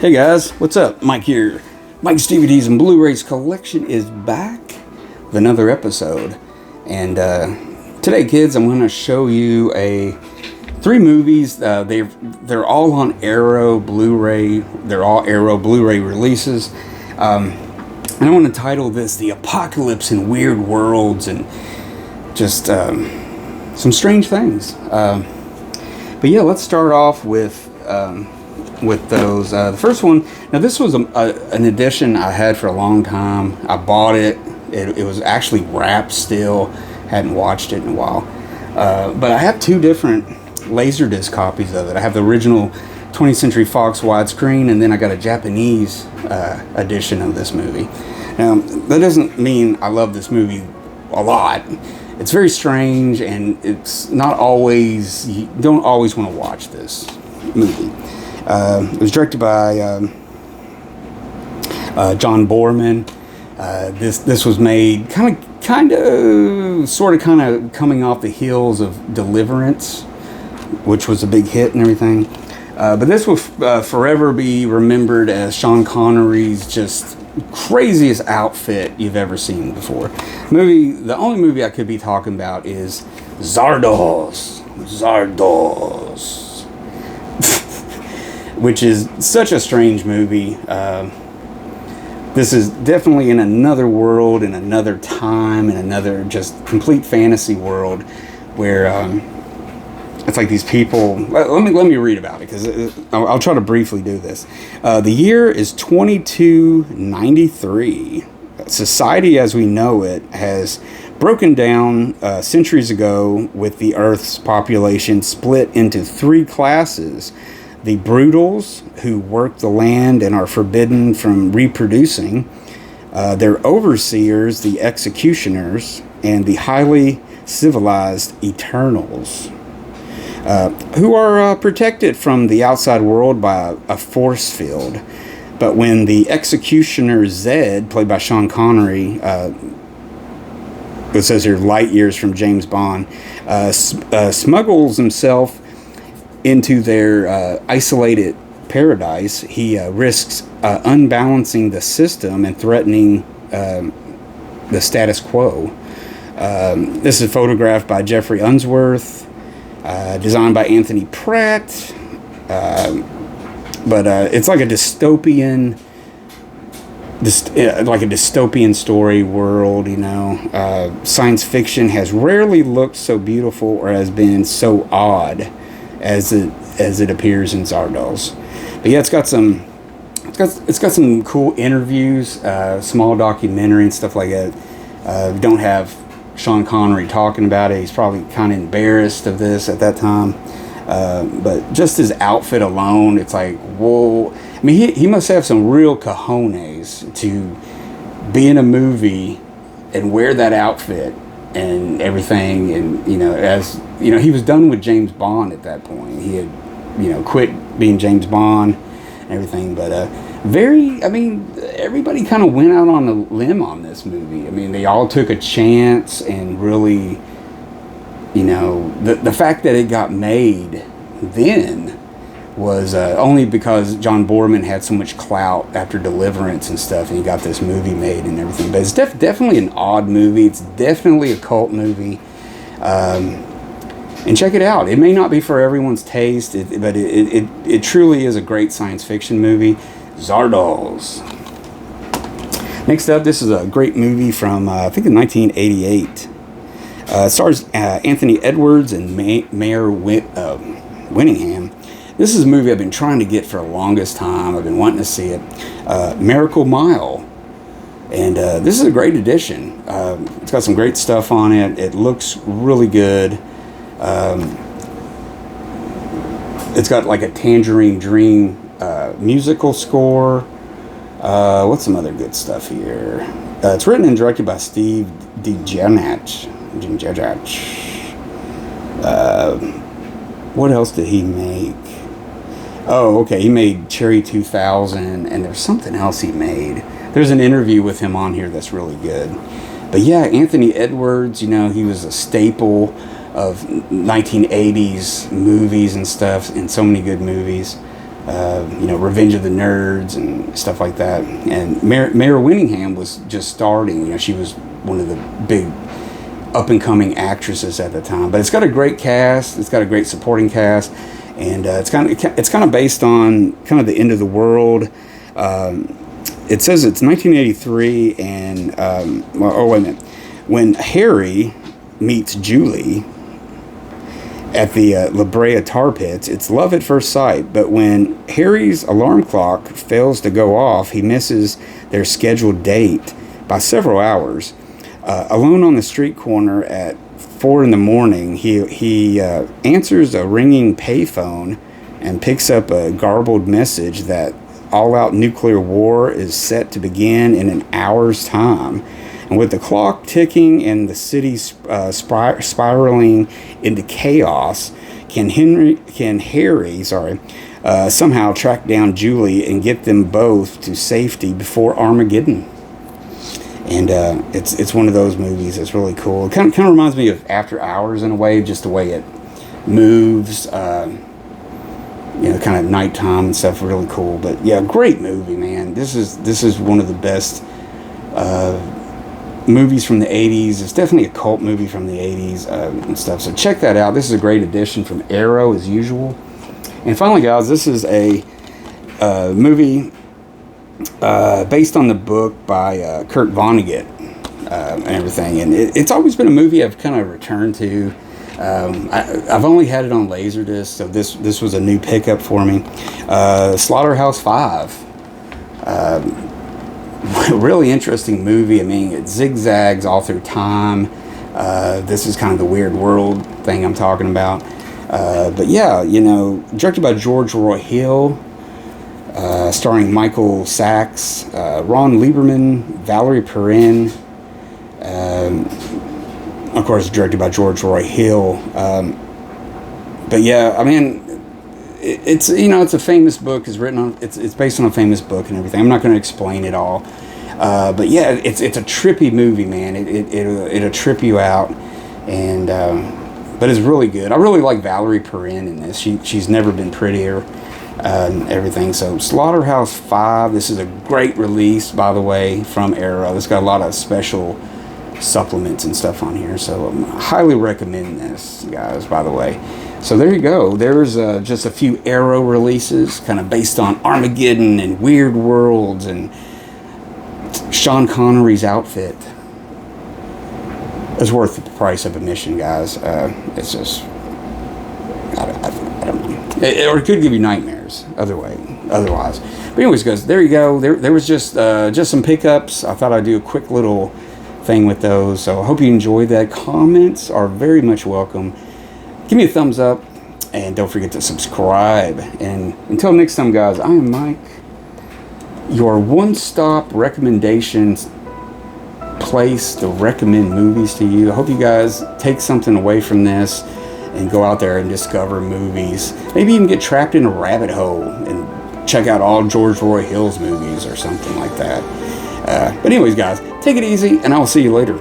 Hey guys, what's up? Mike here. Mike's DVDs and Blu-rays collection is back with another episode. And today, kids, I'm going to show you three movies. They're all on Arrow Blu-ray. They're all Arrow Blu-ray releases. And I want to title this "The Apocalypse in Weird Worlds" and just some strange things. But yeah, let's start off with those. The first one, now this was an edition I had for a long time. I bought it. It was actually wrapped still. Hadn't watched it in a while. But I have two different Laserdisc copies of it. I have the original 20th Century Fox widescreen, and then I got a Japanese edition of this movie. Now, that doesn't mean I love this movie a lot. It's very strange, and it's not always, you don't always want to watch this movie. It was directed by John Boorman. This was made kind of coming off the heels of Deliverance, which was a big hit and everything. But this will forever be remembered as Sean Connery's just craziest outfit you've ever seen before. The only movie I could be talking about is Zardoz, which is such a strange movie. This is definitely in another world, in another time, in another just complete fantasy world where it's like these people. Let me read about it, because I'll try to briefly do this. The year is 2293. Society as we know it has broken down centuries ago, with the Earth's population split into three classes: the brutals, who work the land and are forbidden from reproducing; their overseers, the executioners; and the highly civilized eternals, who are protected from the outside world by a force field. But when the executioner Zed, played by Sean Connery, it says here light years from James Bond, smuggles himself into their isolated paradise, he risks unbalancing the system and threatening the status quo. This is photographed by Jeffrey Unsworth, designed by Anthony Pratt, but it's like a dystopian story world, you know. Science fiction has rarely looked so beautiful or has been so odd as it appears in Zardoz. But yeah, it's got some cool interviews, small documentary and stuff like that. Don't have Sean Connery talking about it. He's probably kind of embarrassed of this at that time. But just his outfit alone, it's like, whoa. I mean, he must have some real cojones to be in a movie and wear that outfit and everything. And, you know, as you know, he was done with James Bond at that point. He had, you know, quit being James Bond and everything. But everybody kind of went out on a limb on this movie. I mean, they all took a chance, and really, you know, the fact that it got made then was only because John Boorman had so much clout after Deliverance and stuff, and he got this movie made and everything. But it's definitely an odd movie. It's definitely a cult movie. And check it out. It may not be for everyone's taste, but it truly is a great science fiction movie. Zardoz. Next up, this is a great movie from, I think, in 1988. It stars Anthony Edwards and Mayor Winningham. This is a movie I've been trying to get for the longest time. I've been wanting to see it. Miracle Mile. And this is a great edition. It's got some great stuff on it. It looks really good. It's got like a Tangerine Dream musical score. What's some other good stuff here? It's written and directed by Steve DeJarnach. What else did he make? Oh, okay. He made Cherry 2000, and there's something else he made. There's an interview with him on here that's really good. But yeah, Anthony Edwards, you know, he was a staple of 1980s movies and stuff, and so many good movies. Revenge of the Nerds and stuff like that. And Mara Winningham was just starting. She was one of the big up-and-coming actresses at the time. But it's got a great cast. It's got a great supporting cast, and it's kind of based on kind of the end of the world. It says it's 1983, and wait a minute. When Harry meets Julie at the La Brea tar pits, it's love at first sight. But when Harry's alarm clock fails to go off, he misses their scheduled date by several hours. Alone on the street corner at 4 in the morning, he answers a ringing payphone and picks up a garbled message that all-out nuclear war is set to begin in an hour's time. And with the clock ticking and the city spiraling into chaos, can Harry somehow track down Julie and get them both to safety before Armageddon? And it's one of those movies that's really cool. It kind of reminds me of After Hours in a way, just the way it moves, kind of nighttime and stuff. Really cool. But yeah, great movie, man. This is one of the best movies from the 80s. It's definitely a cult movie from the 80s and stuff. So check that out. This is a great addition from Arrow, as usual. And finally, guys, this is a movie based on the book by Kurt Vonnegut and everything. And it's always been a movie I've kind of returned to. I've only had it on Laserdisc, so this was a new pickup for me. Slaughterhouse-Five. Really interesting movie. I mean, it zigzags all through time. This is kind of the weird world thing I'm talking about. But yeah, directed by George Roy Hill, starring Michael Sachs, Ron Lieberman, Valerie Perrin. Of course, directed by George Roy Hill. But yeah, I mean, it's a famous book. It's based on a famous book and everything. I'm not going to explain it all. But yeah, it's a trippy movie, man. It'll trip you out, and but it's really good. I really like Valerie Perrin in this. She's never been prettier, and everything. So Slaughterhouse-Five. This is a great release, by the way, from Arrow. It's got a lot of special supplements and stuff on here, so I highly recommend this, guys, by the way. So there you go. There's just a few Arrow releases kind of based on Armageddon and Weird Worlds and Sean Connery's outfit. It's worth the price of admission, guys. It's just, I don't know. Or it could give you nightmares otherwise. But anyways, guys, there you go. There was just some pickups. I thought I'd do a quick little thing with those. So I hope you enjoyed that. Comments are very much welcome. Give me a thumbs up, and don't forget to subscribe. And until next time, guys, I am Mike, your one-stop recommendations place to recommend movies to you. I hope you guys take something away from this and go out there and discover movies. Maybe even get trapped in a rabbit hole and check out all George Roy Hill's movies or something like that. But anyways, guys, take it easy, and I'll see you later.